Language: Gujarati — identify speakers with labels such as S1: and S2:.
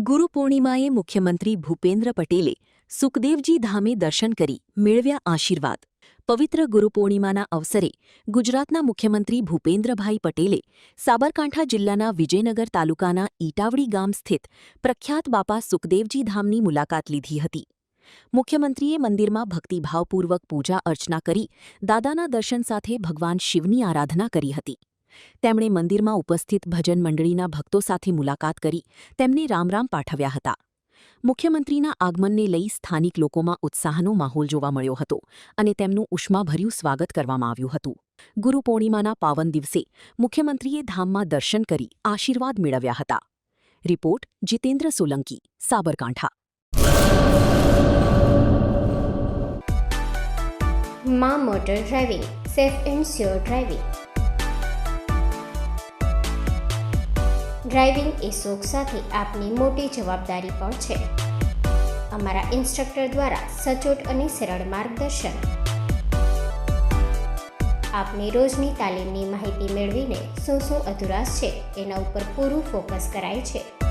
S1: ગુરુ પૂર્ણિમાએ મુખ્યમંત્રી ભૂપેન્દ્ર પટેલે સુખદેવજી ધામે દર્શન કરી મેળવ્યા આશીર્વાદ. પવિત્ર ગુરુ પૂર્ણિમાના અવસરે ગુજરાતના મુખ્યમંત્રી ભૂપેન્દ્રભાઈ પટેલે સાબરકાંઠા જિલ્લાના વિજયનગર તાલુકાના ઈટાવડી ગામ સ્થિત પ્રખ્યાત બાપા સુખદેવજી ધામની મુલાકાત લીધી હતી. મુખ્યમંત્રીએ મંદિરમાં ભક્તિભાવપૂર્વક પૂજા અર્ચના કરી દાદાના દર્શન સાથે ભગવાન શિવની આરાધના કરી હતી. તેમણે મંદિરમાં ઉપસ્થિત ભજન મંડળીના ભક્તો સાથે મુલાકાત કરી તેમને રામ પાઠવ્યા હતા. મુખ્યમંત્રીના આગમનને લઈ સ્થાનિક લોકોમાં ઉત્સાહનો માહોલ જોવા મળ્યો હતો અને તેમનું ઉષ્માભર્યું સ્વાગત કરવામાં આવ્યું હતું. ગુરુ પૂર્ણિમાના પાવન દિવસે મુખ્યમંત્રીએ ધામમાં દર્શન કરી આશીર્વાદ મેળવ્યા હતા. રિપોર્ટ જીતેન્દ્ર સોલંકી, સાબરકાંઠા.
S2: માં motor driving, safe and sure driving. Driving એ શોખ સાથે આપની મોટી જવાબદારી પણ છે. અમારા ઇન્સ્ટ્રક્ટર દ્વારા સચોટ અને સરળ માર્ગદર્શન. આપની રોજની તાલીમની માહિતી મેળવીને શું અધુરાશ છે એના ઉપર પૂરું ફોકસ કરાય છે.